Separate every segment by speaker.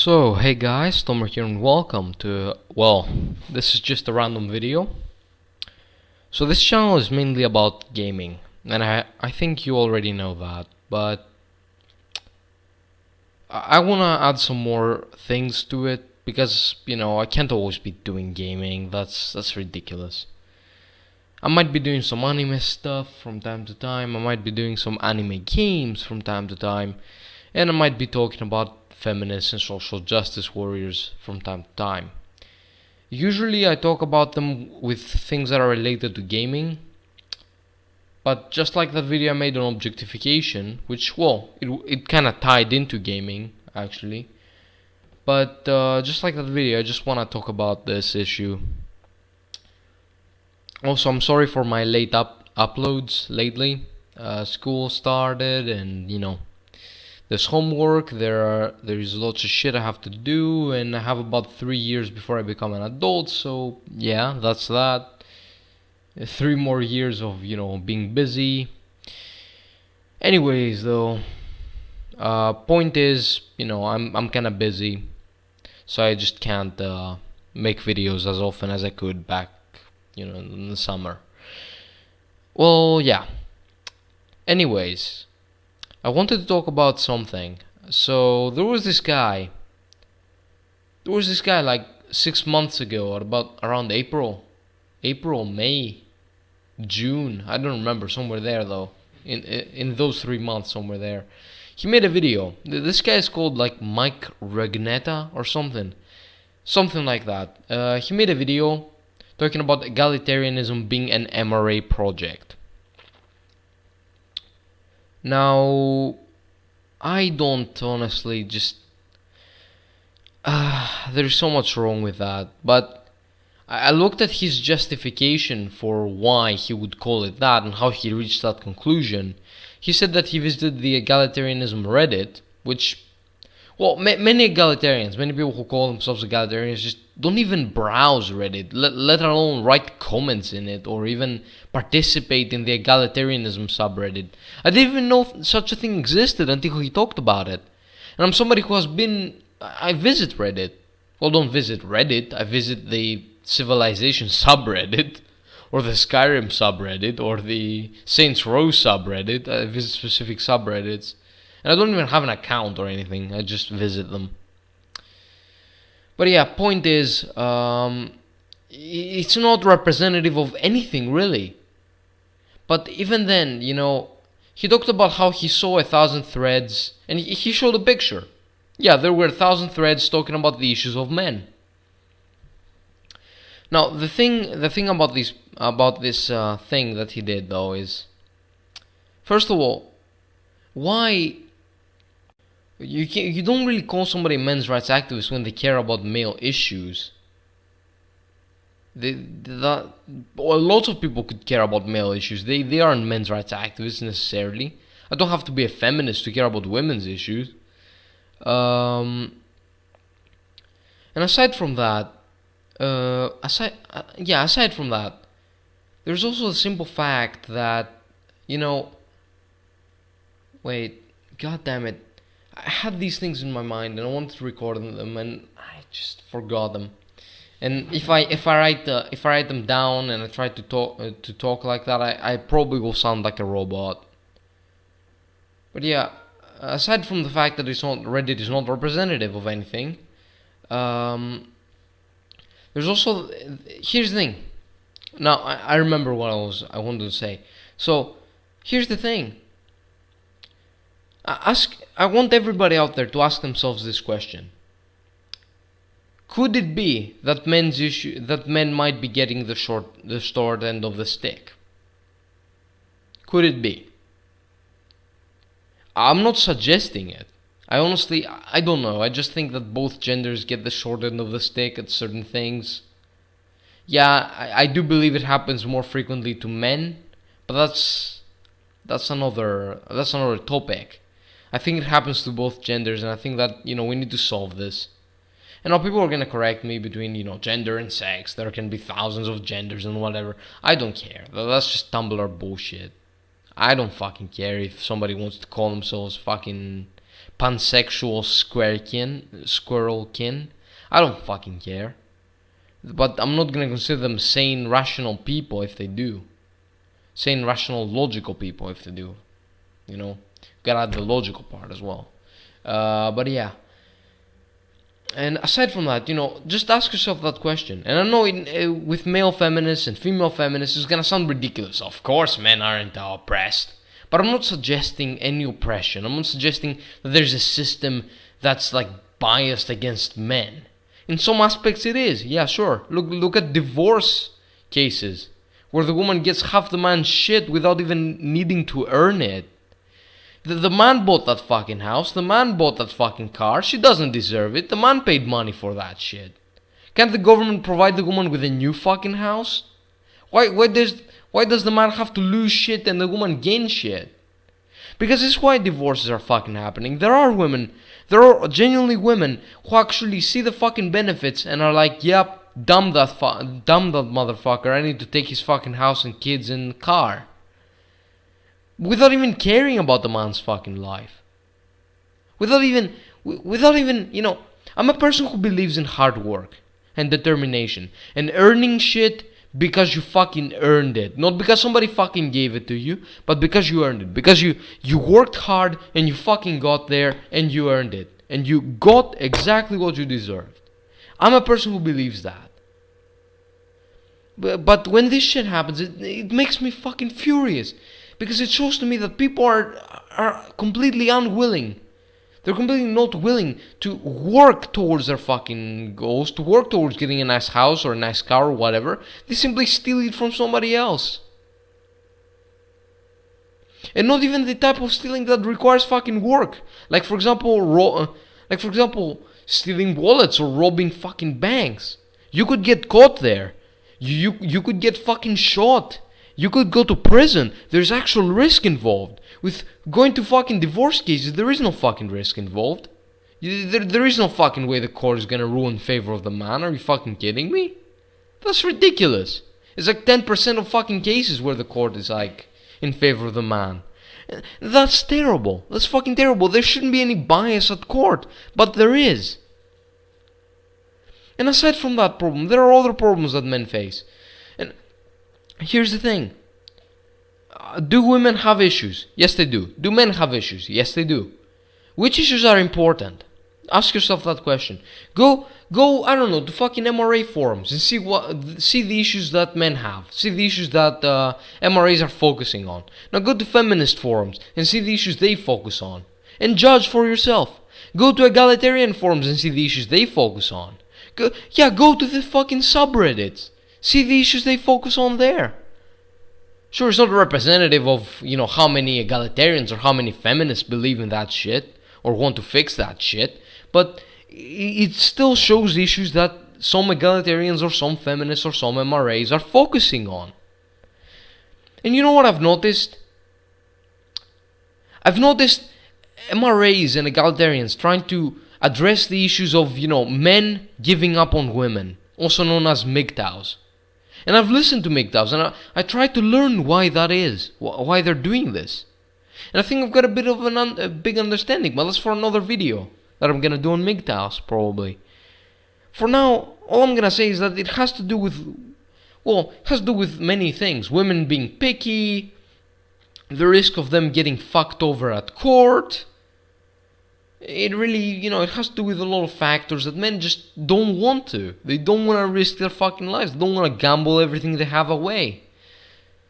Speaker 1: So, hey guys, Tomer here and welcome to, this is just a random video. So this channel is mainly about gaming, and I think you already know that, but I wanna add some more things to it, because, I can't always be doing gaming, that's ridiculous. I might be doing some anime stuff from time to time, I might be doing some anime games from time to time, and I might be talking about feminists and social justice warriors from time to time. Usually I talk about them with things that are related to gaming, but just like that video I made on objectification, which, it kinda tied into gaming, actually. But just like that video, I just wanna talk about this issue. Also, I'm sorry for my late uploads lately. School started, and there's homework, there's lots of shit I have to do, and I have about 3 years before I become an adult, so yeah, that's that. 3 more years of, being busy. Anyways, though, point is, I'm kinda busy, so I just can't make videos as often as I could back, in the summer. Well, yeah. Anyways, I wanted to talk about something. So there was this guy like 6 months ago, at about around April, May, June. I don't remember, somewhere there though. In those 3 months, somewhere there. He made a video. This guy is called like Mike Regneta or something like that. He made a video talking about egalitarianism being an MRA project. Now, I don't honestly there's so much wrong with that, but I looked at his justification for why he would call it that and how he reached that conclusion. He said that he visited the egalitarianism Reddit, which, many egalitarians, many people who call themselves egalitarians just don't even browse Reddit, let alone write comments in it or even participate in the egalitarianism subreddit. I didn't even know such a thing existed until he talked about it. And I'm somebody who I visit Reddit. Well, don't visit Reddit, I visit the Civilization subreddit, or the Skyrim subreddit, or the Saints Row subreddit. I visit specific subreddits. And I don't even have an account or anything, I just visit them. But yeah, point is, it's not representative of anything, really. But even then, he talked about how he saw 1,000 threads, and he showed a picture. Yeah, there were 1,000 threads talking about the issues of men. Now, the thing about this thing that he did, though, is, first of all, why you don't really call somebody a men's rights activist when they care about male issues. Lots of people could care about male issues. They aren't men's rights activists necessarily. I don't have to be a feminist to care about women's issues. And aside from that, there's also the simple fact that, god damn it, I had these things in my mind and I wanted to record them and I just forgot them. And if I write them down and I try to talk like that, I probably will sound like a robot. But yeah, aside from the fact that Reddit is not representative of anything, there's also, here's the thing. Now I remember what I wanted to say. So here's the thing. I want everybody out there to ask themselves this question. Could it be that men might be getting the short end of the stick? Could it be? I'm not suggesting it. I don't know. I just think that both genders get the short end of the stick at certain things. Yeah, I do believe it happens more frequently to men, but that's another topic. I think it happens to both genders, and I think that, we need to solve this. And now people are gonna correct me between, gender and sex. There can be thousands of genders and whatever. I don't care. That's just Tumblr bullshit. I don't fucking care if somebody wants to call themselves fucking pansexual squirrelkin. I don't fucking care. But I'm not gonna consider them sane, rational people if they do. Sane, rational, logical people if they do. You know, gotta add the logical part as well. But yeah. And aside from that, just ask yourself that question. And I know with male feminists and female feminists, it's gonna sound ridiculous. Of course, men aren't oppressed. But I'm not suggesting any oppression. I'm not suggesting that there's a system that's like biased against men. In some aspects it is. Yeah, sure. Look at divorce cases where the woman gets half the man's shit without even needing to earn it. The man bought that fucking house. The man bought that fucking car. She doesn't deserve it. The man paid money for that shit. Can't the government provide the woman with a new fucking house? Why does the man have to lose shit and the woman gain shit? Because it's why divorces are fucking happening. There are genuinely women who actually see the fucking benefits and are like, yep, dumb that motherfucker. I need to take his fucking house and kids and car. Without even caring about the man's fucking life. Without even, I'm a person who believes in hard work and determination and earning shit because you fucking earned it. Not because somebody fucking gave it to you, but because you earned it. Because you worked hard and you fucking got there and you earned it. And you got exactly what you deserved. I'm a person who believes that. But when this shit happens, it makes me fucking furious. Because it shows to me that people are completely unwilling. They're completely not willing to work towards their fucking goals, to work towards getting a nice house or a nice car or whatever. They simply steal it from somebody else. And not even the type of stealing that requires fucking work. Like for example, stealing wallets or robbing fucking banks. You could get caught there. You could get fucking shot. You could go to prison. There's actual risk involved. With going to fucking divorce cases, there is no fucking risk involved. There is no fucking way the court is gonna rule in favor of the man. Are you fucking kidding me? That's ridiculous. It's like 10% of fucking cases where the court is like in favor of the man. That's terrible. That's fucking terrible. There shouldn't be any bias at court, but there is. And aside from that problem, there are other problems that men face. And here's the thing. Do women have issues? Yes, they do. Do men have issues? Yes, they do. Which issues are important? Ask yourself that question. Go, I don't know, to fucking MRA forums and see the issues that men have. See the issues that MRAs are focusing on. Now go to feminist forums and see the issues they focus on. And judge for yourself. Go to egalitarian forums and see the issues they focus on. Go to the fucking subreddits. See the issues they focus on there. Sure, it's not representative of, how many egalitarians or how many feminists believe in that shit or want to fix that shit, but it still shows issues that some egalitarians or some feminists or some MRAs are focusing on. And you know what I've noticed? I've noticed MRAs and egalitarians trying to address the issues of, men giving up on women, also known as MGTOWs. And I've listened to MGTOWs and I try to learn why that is, why they're doing this. And I think I've got a bit of a big understanding, but that's for another video that I'm gonna do on MGTOWs probably. For now, all I'm gonna say is that it has to do with many things. Women being picky, the risk of them getting fucked over at court. It really, it has to do with a lot of factors that men just don't want to. They don't want to risk their fucking lives. They don't want to gamble everything they have away.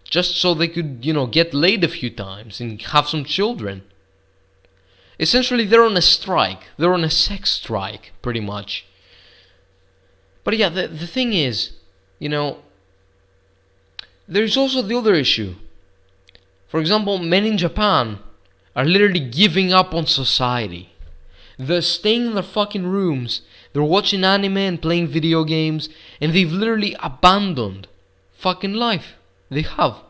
Speaker 1: Just so they could, get laid a few times and have some children. Essentially, they're on a strike. They're on a sex strike, pretty much. But yeah, the thing is, there's also the other issue. For example, men in Japan are literally giving up on society. They're staying in their fucking rooms, they're watching anime and playing video games, and they've literally abandoned fucking life. They have.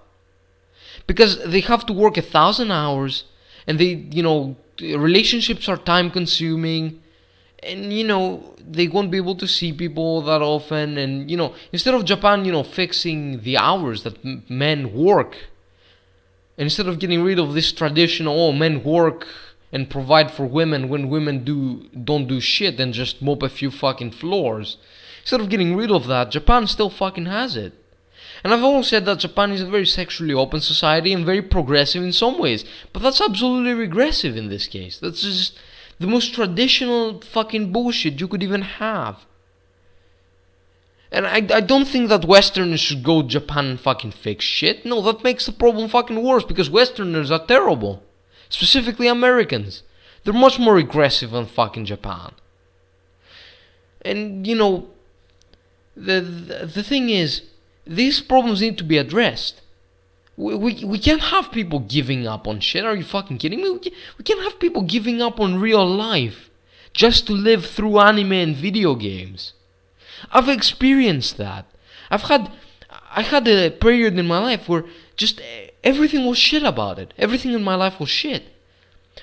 Speaker 1: Because they have to work 1,000 hours, and relationships are time consuming, and they won't be able to see people that often, and instead of Japan, fixing the hours that men work, and instead of getting rid of this traditional, men work and provide for women when women don't do shit and just mop a few fucking floors. Instead of getting rid of that, Japan still fucking has it. And I've always said that Japan is a very sexually open society and very progressive in some ways, but that's absolutely regressive in this case. That's just the most traditional fucking bullshit you could even have. And I don't think that Westerners should go to Japan and fucking fix shit. No, that makes the problem fucking worse, because Westerners are terrible. Specifically Americans. They're much more aggressive than fucking Japan. And, the thing is, these problems need to be addressed. We can't have people giving up on shit. Are you fucking kidding me? We can't have people giving up on real life just to live through anime and video games. I've experienced that. I had a period in my life where just everything was shit about it. Everything in my life was shit.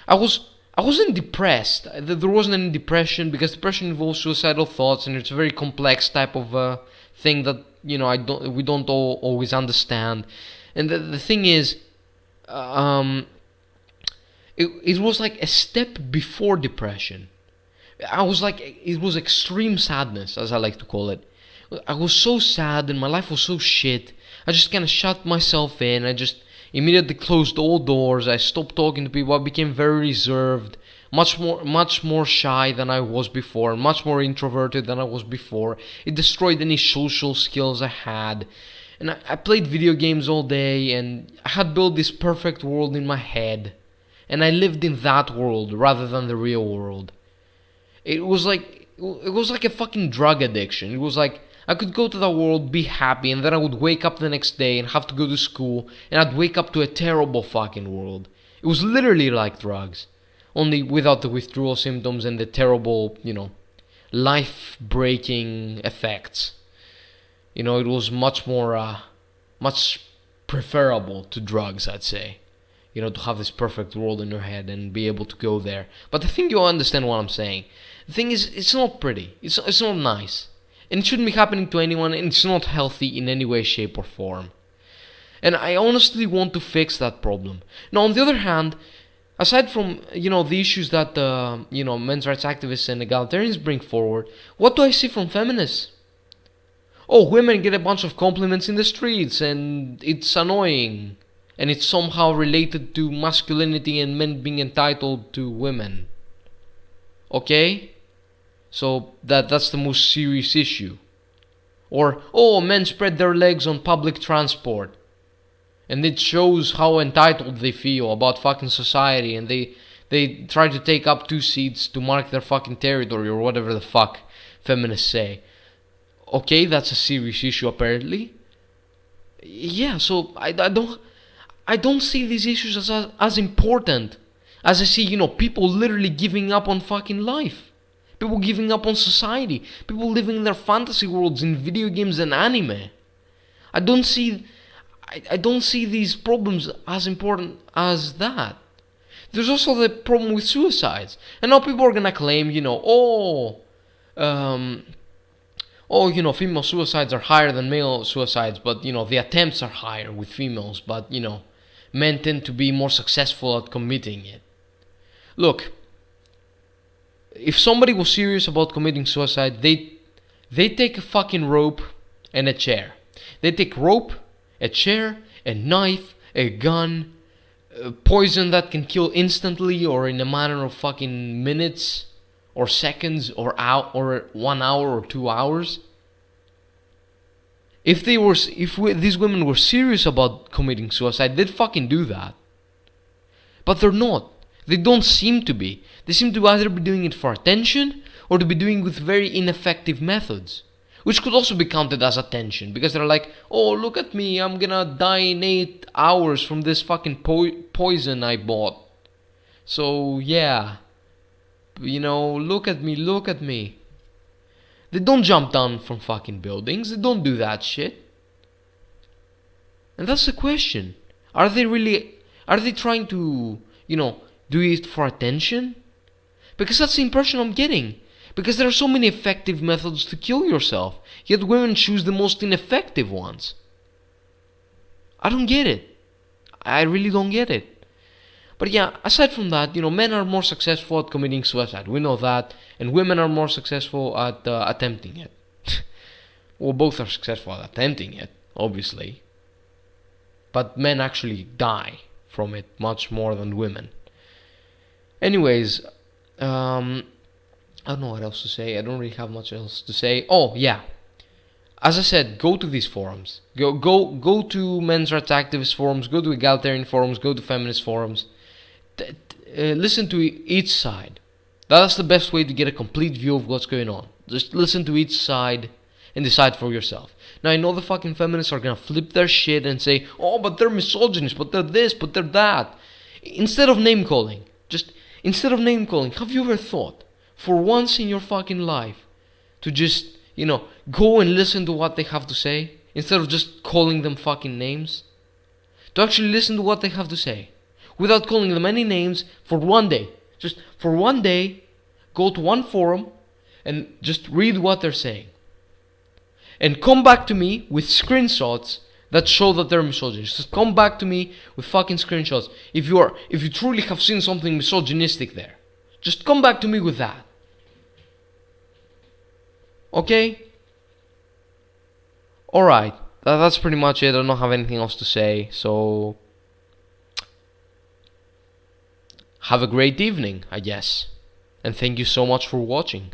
Speaker 1: I wasn't depressed. There wasn't any depression, because depression involves suicidal thoughts, and it's a very complex type of thing that we don't always understand. And the thing is, it was like a step before depression. It was extreme sadness, as I like to call it. I was so sad and my life was so shit. I just kind of shut myself in. I just immediately closed all doors. I stopped talking to people. I became very reserved, much more shy than I was before, much more introverted than I was before. It destroyed any social skills I had. And I played video games all day, and I had built this perfect world in my head. And I lived in that world rather than the real world. It was like a fucking drug addiction. It was like I could go to the world, be happy, and then I would wake up the next day and have to go to school, and I'd wake up to a terrible fucking world. It was literally like drugs, only without the withdrawal symptoms and the terrible, life-breaking effects. It was much preferable to drugs, I'd say. To have this perfect world in your head and be able to go there. But I think you understand what I'm saying. The thing is, it's not pretty. It's not nice. And it shouldn't be happening to anyone, and it's not healthy in any way, shape, or form. And I honestly want to fix that problem. Now, on the other hand, aside from, the issues that, men's rights activists and egalitarians bring forward, what do I see from feminists? Oh, women get a bunch of compliments in the streets, and it's annoying. And it's somehow related to masculinity and men being entitled to women. Okay? So that's the most serious issue. Or, men spread their legs on public transport, and it shows how entitled they feel about fucking society, and they try to take up 2 seats to mark their fucking territory, or whatever the fuck feminists say. Okay, that's a serious issue apparently. Yeah, so I don't see these issues as important as I see, people literally giving up on fucking life. People giving up on society. People living in their fantasy worlds in video games and anime. I don't see these problems as important as that. There's also the problem with suicides. And now people are gonna claim, female suicides are higher than male suicides, but, the attempts are higher with females, but, men tend to be more successful at committing it. Look, if somebody was serious about committing suicide, they take a fucking rope and a chair. They take rope, a chair, a knife, a gun, poison that can kill instantly or in a matter of fucking minutes or seconds or 1 hour or 2 hours. If these women were serious about committing suicide, they'd fucking do that. But they're not. They don't seem to be. They seem to either be doing it for attention or to be doing it with very ineffective methods, which could also be counted as attention, because they're like, oh, look at me, I'm gonna die in 8 hours from this fucking poison I bought. So yeah, look at me. They don't jump down from fucking buildings. They don't do that shit. And that's the question. Are they trying to, do it for attention? Because that's the impression I'm getting. Because there are so many effective methods to kill yourself, yet women choose the most ineffective ones. I don't get it. I really don't get it. But yeah, aside from that, men are more successful at committing suicide. We know that, and women are more successful at attempting it. Well, both are successful at attempting it, obviously. But men actually die from it much more than women. Anyways, I don't know what else to say. I don't really have much else to say. Oh yeah, as I said, go to these forums. Go to men's rights activist forums. Go to egalitarian forums. Go to feminist forums. Listen to each side. That's the best way to get a complete view of what's going on. Just listen to each side and decide for yourself. Now I know the fucking feminists are gonna flip their shit and say, "Oh, but they're misogynist, but they're this, but they're that." Instead of name calling, have you ever thought, for once in your fucking life, to just, go and listen to what they have to say, instead of just calling them fucking names? To actually listen to what they have to say, without calling them any names, for one day. Just for one day, go to one forum, and just read what they're saying. And come back to me with screenshots that show that they're misogynist. Just come back to me with fucking screenshots. If you truly have seen something misogynistic there, just come back to me with that. Okay? Alright, that's pretty much it. I don't have anything else to say, so have a great evening, I guess. And thank you so much for watching.